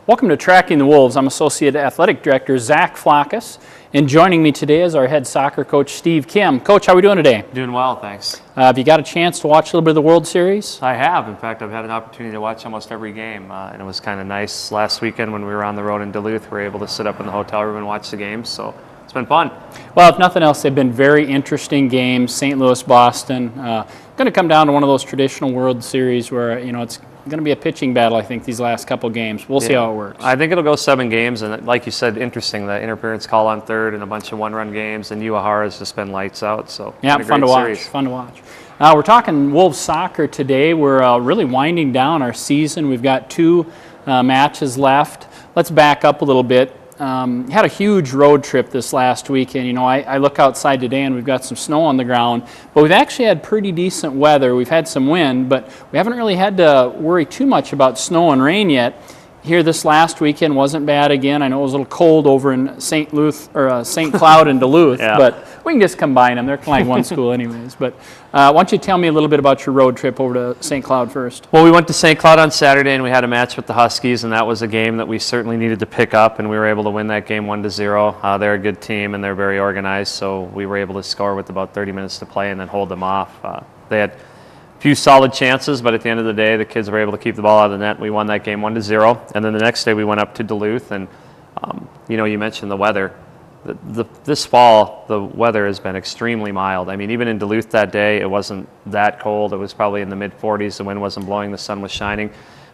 Welcome to Tracking the Wolves. I'm Associate Athletic Director Zach Flackus, and joining me today is our head soccer coach, Steve Kehm. Coach, how are we doing today? Doing well, thanks. Have you got a chance to watch a little bit of the World Series? I have. In fact, I've had an opportunity to watch almost every game, and it was kind of nice last weekend when we were on the road in Duluth. We were able to sit up in the hotel room and watch the games, so it's been fun. Well, if nothing else, they've been very interesting games. St. Louis, Boston. Going to come down to one of those traditional World Series where, it's going to be a pitching battle, I think, these last couple games. We'll see how it works. I think it'll go 7 games, and like you said, interesting, the interference call on third and a bunch of one-run games, and Uehara has just been lights out. So yeah, fun to watch. Fun to watch. We're talking Wolves soccer today. We're really winding down our season. We've got 2 matches left. Let's back up a little bit. Had a huge road trip this last weekend. I look outside today and we've got some snow on the ground, but we've actually had pretty decent weather. We've had some wind, but we haven't really had to worry too much about snow and rain yet. Here this last weekend wasn't bad again. I know it was a little cold over in St. Cloud and Duluth, yeah. But we can just combine them. They're kind of like one school anyways. But why don't you tell me a little bit about your road trip over to St. Cloud first? Well, we went to St. Cloud on Saturday, and we had a match with the Huskies, and that was a game that we certainly needed to pick up, and we were able to win that game 1-0. They're a good team, and they're very organized, so we were able to score with about 30 minutes to play and then hold them off. They had few solid chances, but at the end of the day, the kids were able to keep the ball out of the net. We won that game 1-0, and then the next day we went up to Duluth, and you mentioned the weather. This fall, the weather has been extremely mild. I mean, even in Duluth that day, it wasn't that cold. It was probably in the mid-40s. The wind wasn't blowing. The sun was shining.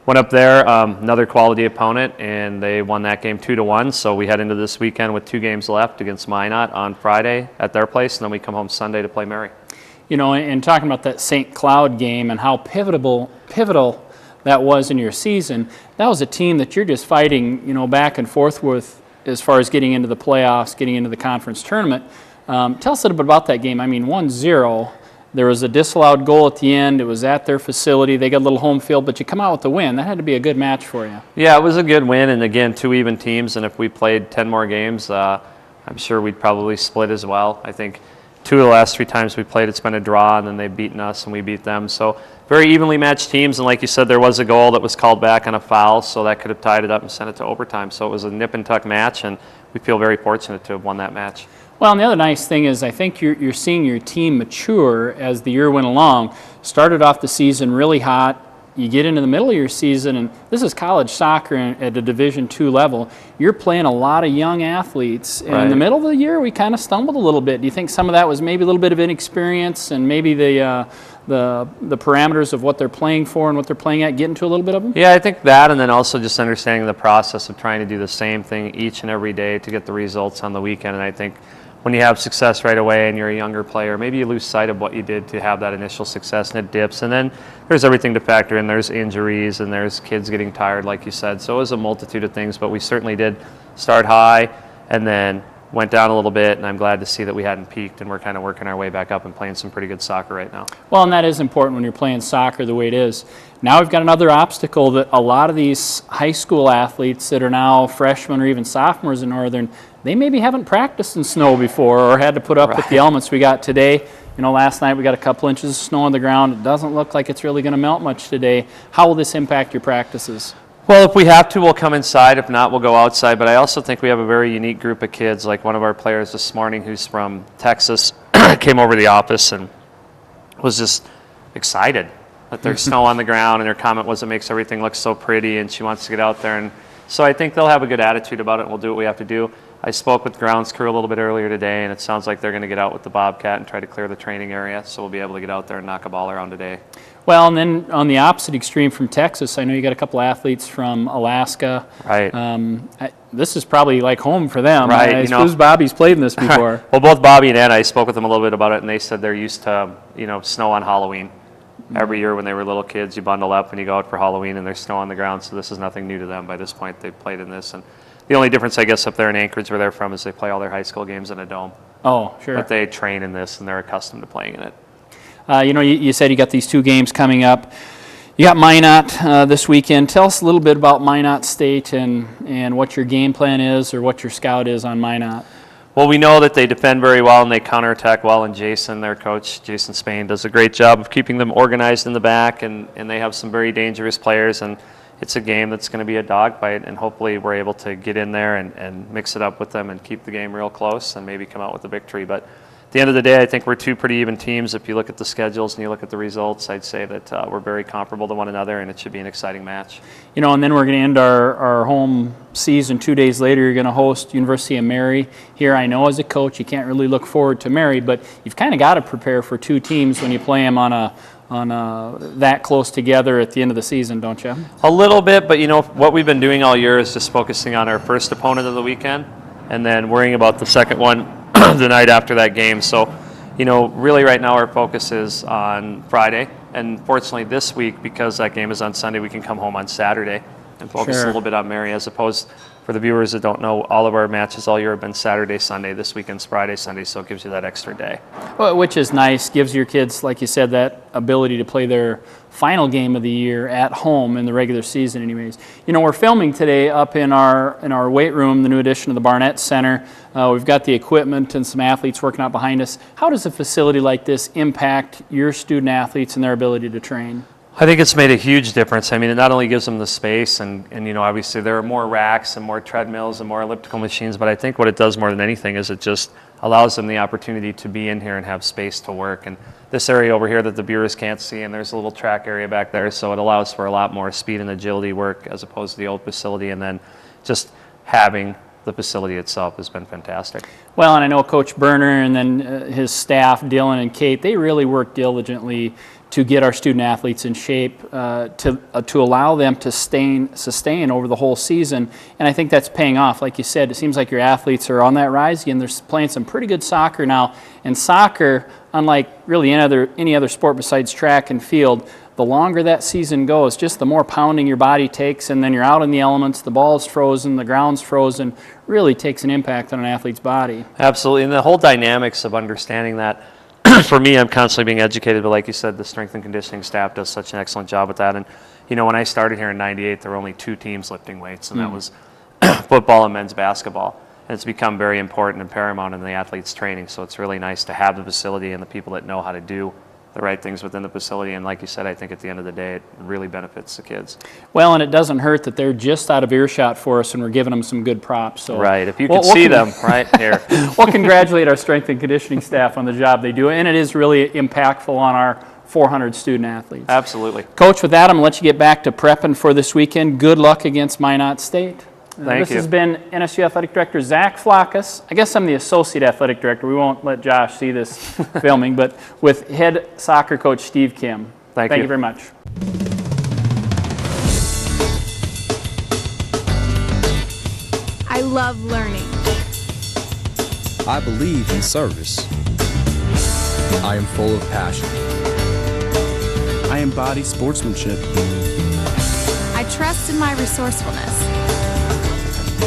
Went up there, another quality opponent, and they won that game 2-1. So we head into this weekend with 2 games left against Minot on Friday at their place, and then we come home Sunday to play Mary. And talking about that St. Cloud game and how pivotal that was in your season, that was a team that you're just fighting, back and forth with as far as getting into the playoffs, getting into the conference tournament. Tell us a little bit about that game. I mean, 1-0, there was a disallowed goal at the end. It was at their facility. They got a little home field, but you come out with the win. That had to be a good match for you. Yeah, it was a good win, and again, 2 even teams, and if we played 10 more games, I'm sure we'd probably split as well. I think 2 of the last 3 times we played, it's been a draw, and then they've beaten us and we beat them. So very evenly matched teams, and like you said, there was a goal that was called back on a foul, so that could have tied it up and sent it to overtime. So it was a nip-and-tuck match, and we feel very fortunate to have won that match. Well, and the other nice thing is I think you're seeing your team mature as the year went along. Started off the season really hot. You get into the middle of your season, and this is college soccer at a Division II level. You're playing a lot of young athletes. And in the middle of the year, we kind of stumbled a little bit. Do you think some of that was maybe a little bit of inexperience and maybe the parameters of what they're playing for and what they're playing at, getting to a little bit of them? Yeah, I think that, and then also just understanding the process of trying to do the same thing each and every day to get the results on the weekend. And I think when you have success right away and you're a younger player, maybe you lose sight of what you did to have that initial success, and it dips. And then there's everything to factor in. There's injuries and there's kids getting tired, like you said. So it was a multitude of things, but we certainly did start high and then went down a little bit, and I'm glad to see that we hadn't peaked and we're kind of working our way back up and playing some pretty good soccer right now. Well, and that is important when you're playing soccer the way it is. Now we've got another obstacle that a lot of these high school athletes that are now freshmen or even sophomores in Northern, they maybe haven't practiced in snow before or had to put up with the elements we got today. Last night we got a couple inches of snow on the ground. It doesn't look like it's really going to melt much today. How will this impact your practices? Well, if we have to, we'll come inside. If not, we'll go outside. But I also think we have a very unique group of kids. Like one of our players this morning who's from Texas came over to the office and was just excited that there's snow on the ground, and her comment was it makes everything look so pretty, and she wants to get out there. And so I think they'll have a good attitude about it, and we'll do what we have to do. I spoke with grounds crew a little bit earlier today, and it sounds like they're going to get out with the Bobcat and try to clear the training area, so we'll be able to get out there and knock a ball around today. Well, and then on the opposite extreme from Texas, I know you got a couple athletes from Alaska. Right. This is probably like home for them. Right. I suppose Bobby's played in this before. Well, both Bobby and Ed, I spoke with them a little bit about it, and they said they're used to, snow on Halloween. Every year when they were little kids, you bundle up and you go out for Halloween, and there's snow on the ground, so this is nothing new to them. By this point, they've played in this. And the only difference, I guess, up there in Anchorage where they're from is they play all their high school games in a dome. Oh, sure. But they train in this, and they're accustomed to playing in it. You said you got these 2 games coming up. You got Minot this weekend. Tell us a little bit about Minot State and what your game plan is or what your scout is on Minot. Well, we know that they defend very well and they counterattack well, and Jason, their coach, Jason Spain, does a great job of keeping them organized in the back, and they have some very dangerous players. And it's a game that's going to be a dogfight, and hopefully we're able to get in there and mix it up with them and keep the game real close and maybe come out with a victory. But at the end of the day, I think we're two pretty even teams. If you look at the schedules and you look at the results, I'd say that we're very comparable to one another, and it should be an exciting match. You know, and then we're going to end our home season 2 days later. You're going to host University of Mary. Here, I know as a coach, you can't really look forward to Mary, but you've kind of got to prepare for two teams when you play them on that close together at the end of the season, don't you? A little bit, but you know, what we've been doing all year is just focusing on our first opponent of the weekend and then worrying about the second one the night after that game. So, you know, really right now our focus is on Friday, and fortunately this week, because that game is on Sunday, we can come home on Saturday and focus a little bit on Mary, as opposed, for the viewers that don't know, all of our matches all year have been Saturday, Sunday. This weekend's Friday, Sunday, so it gives you that extra day. Well, which is nice, gives your kids, like you said, that ability to play their final game of the year at home in the regular season anyways. You know, we're filming today up in our weight room, the new addition of the Barnett Center. We've got the equipment and some athletes working out behind us. How does a facility like this impact your student athletes and their ability to train? I think it's made a huge difference. I mean, it not only gives them the space and you know, obviously there are more racks and more treadmills and more elliptical machines, but I think what it does more than anything is it just allows them the opportunity to be in here and have space to work. And this area over here that the viewers can't see, and there's a little track area back there, so it allows for a lot more speed and agility work as opposed to the old facility. And then just having the facility itself has been fantastic. Well, and I know Coach Berner and then his staff, Dylan and Kate, they really work diligently to get our student athletes in shape, to allow them to sustain over the whole season. And I think that's paying off. Like you said, it seems like your athletes are on that rise again. They're playing some pretty good soccer now. And soccer, unlike really any other sport besides track and field, the longer that season goes, just the more pounding your body takes, and then you're out in the elements, the ball's frozen, the ground's frozen, really takes an impact on an athlete's body. Absolutely, and the whole dynamics of understanding that, for me, I'm constantly being educated, but like you said, the strength and conditioning staff does such an excellent job with that. And, you know, when I started here in '98, there were only 2 teams lifting weights, and that was football and men's basketball. And it's become very important and paramount in the athletes' training, so it's really nice to have the facility and the people that know how to do the right things within the facility. And like you said, I think at the end of the day, it really benefits the kids. Well, and it doesn't hurt that they're just out of earshot for us, and we're giving them some good props. So right, if you could see them right here. We'll congratulate our strength and conditioning staff on the job they do, and it is really impactful on our 400 student athletes. Absolutely. Coach, with that, I'm going to let you get back to prepping for this weekend. Good luck against Minot State. Thank you. This has been NSU Athletic Director Zach Flackus. I guess I'm the Associate Athletic Director. We won't let Josh see this filming, but with head soccer coach Steve Kehm. Thank you very much. I love learning. I believe in service. I am full of passion. I embody sportsmanship. I trust in my resourcefulness.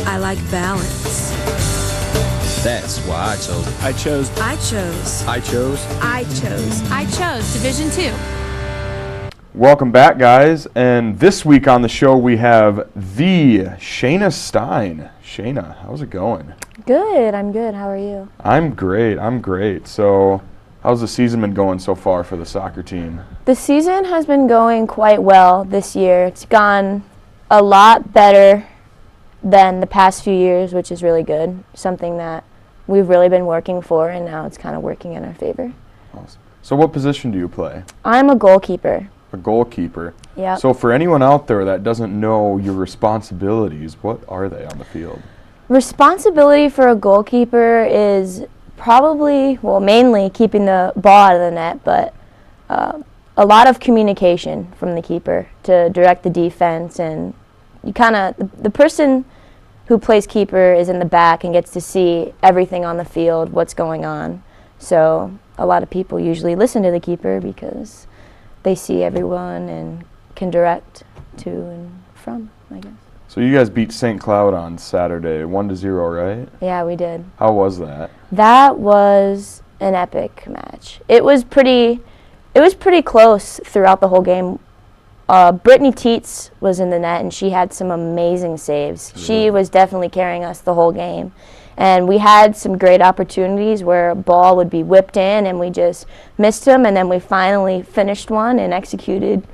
I like balance. That's why I chose it. I chose. I chose Division II. Welcome back, guys. And this week on the show we have the Shaina Stein. Shaina, how's it going? Good. I'm good. How are you? I'm great. So, how's the season been going so far for the soccer team? The season has been going quite well this year. It's gone a lot better than the past few years, which is really good. Something that we've really been working for, and now it's kind of working in our favor. Awesome. So what position do you play? I'm a goalkeeper. A goalkeeper. Yeah. So for anyone out there that doesn't know your responsibilities, what are they on the field? Responsibility for a goalkeeper is probably, well, mainly keeping the ball out of the net, but a lot of communication from the keeper to direct the defense, and you kind of, the person who plays keeper is in the back and gets to see everything on the field, what's going on. So a lot of people usually listen to the keeper because they see everyone and can direct to and from, I guess. So you guys beat St. Cloud on Saturday, 1-0, right? Yeah, we did. How was that? That was an epic match. It was pretty close throughout the whole game. Brittany Teets was in the net, and she had some amazing saves. Really? She was definitely carrying us the whole game. And we had some great opportunities where a ball would be whipped in, and we just missed them, and then we finally finished one and executed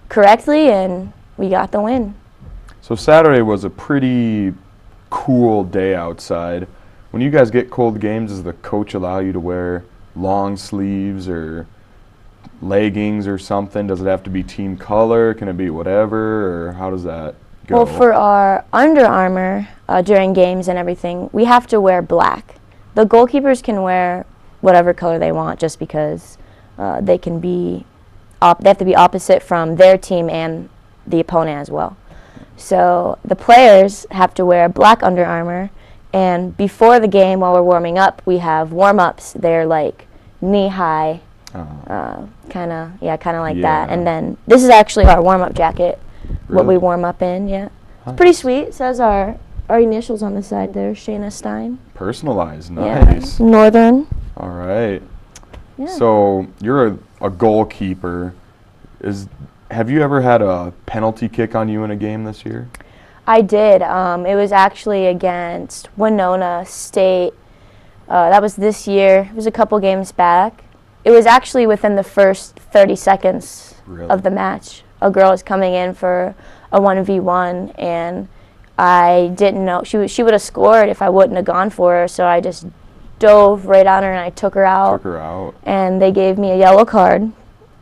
correctly, and we got the win. So Saturday was a pretty cool day outside. When you guys get cold games, does the coach allow you to wear long sleeves or leggings or something? Does it have to be team color? Can it be whatever? Or how does that go? Well, for our Under Armour during games and everything, we have to wear black. The goalkeepers can wear whatever color they want just because they can be they have to be opposite from their team and the opponent as well. So the players have to wear black Under Armour, and before the game, while we're warming up, we have warm-ups. They're like knee-high, kind of like that. And then this is actually our warm-up jacket, what we warm up in. Yeah, it's pretty sweet. It says our initials on the side there, Shaina Stein. Personalized, nice. Yeah. Northern. All right. Yeah. So you're a goalkeeper. Have you ever had a penalty kick on you in a game this year? I did. It was actually against Winona State. That was this year. It was a couple games back. It was actually within the first 30 seconds of the match. A girl was coming in for a 1v1, and I didn't know. She would have scored if I wouldn't have gone for her, so I just dove right on her and I took her out. And they gave me a yellow card.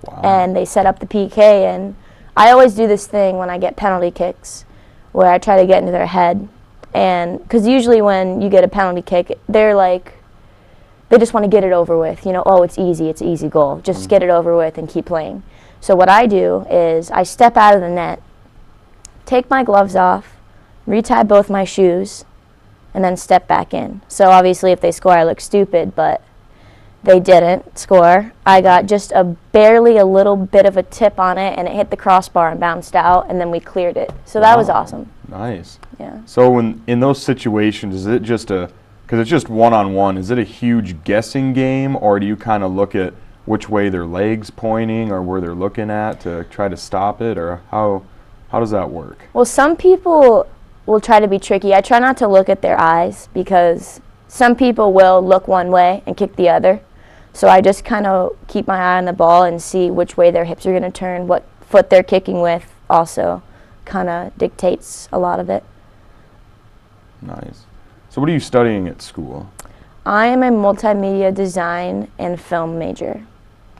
Wow. And they set up the PK, and I always do this thing when I get penalty kicks where I try to get into their head, and because usually when you get a penalty kick, they're like, they just want to get it over with, oh, it's easy goal, just get it over with and keep playing. So what I do is I step out of the net, take my gloves off, retie both my shoes, and then step back in. So obviously if they score, I look stupid, but they didn't score. I got just barely a little bit of a tip on it, and it hit the crossbar and bounced out, and then we cleared it. So that was awesome. Nice. Yeah. So in those situations, is it just because it's just one-on-one, is it a huge guessing game, or do you kind of look at which way their legs pointing or where they're looking at to try to stop it, or how does that work? Well, some people will try to be tricky. I try not to look at their eyes because some people will look one way and kick the other. So I just kind of keep my eye on the ball and see which way their hips are going to turn, what foot they're kicking with also kind of dictates a lot of it. Nice. So what are you studying at school? I am a multimedia design and film major.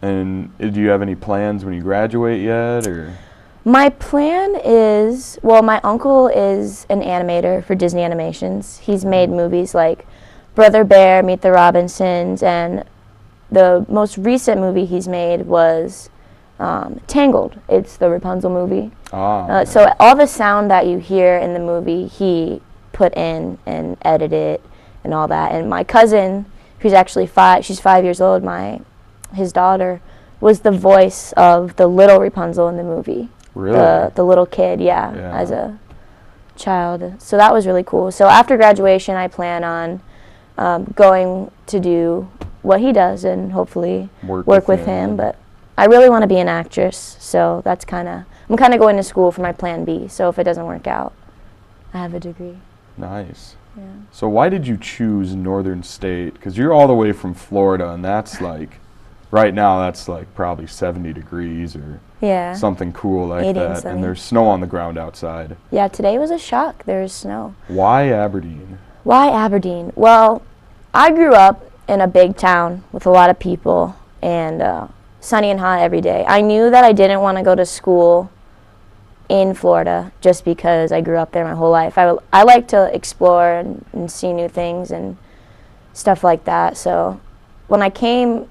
And do you have any plans when you graduate yet, or? My plan is, well, my uncle is an animator for Disney Animations. He's made movies like Brother Bear, Meet the Robinsons, and the most recent movie he's made was Tangled. It's the Rapunzel movie. So all the sound that you hear in the movie, he put in and edited and all that. And my cousin, who's actually she's 5 years old, his daughter, was the voice of the little Rapunzel in the movie. Really? The little kid, yeah, as a child. So that was really cool. So after graduation, I plan on going to do what he does and hopefully work with him. But I really want to be an actress, so I'm kind of going to school for my plan B. So if it doesn't work out, I have a degree. Nice. Yeah. So why did you choose Northern State? Because you're all the way from Florida, and that's like, right now that's like probably 70 degrees or something cool like that, and there's snow on the ground outside. Yeah, today was a shock. There's snow. Why Aberdeen? Why Aberdeen? Well, I grew up in a big town with a lot of people and sunny and hot every day. I knew that I didn't want to go to school in Florida just because I grew up there my whole life. I like to explore and see new things and stuff like that. So when I came,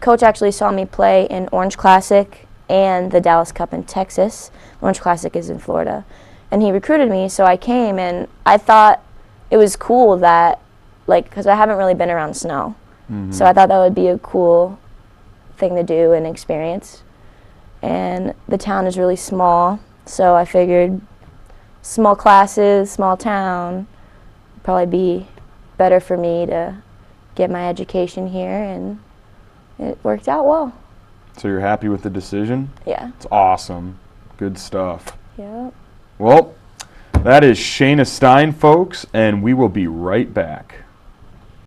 Coach actually saw me play in Orange Classic and the Dallas Cup in Texas. Orange Classic is in Florida. And he recruited me, so I came, and I thought it was cool that, because I haven't really been around snow. So I thought that would be a cool thing to do and experience. And the town is really small, so I figured small classes, small town, would probably be better for me to get my education here, and it worked out well. So you're happy with the decision? Yeah. It's awesome. Good stuff. Yeah. Well, that is Shaina Stein, folks, and we will be right back.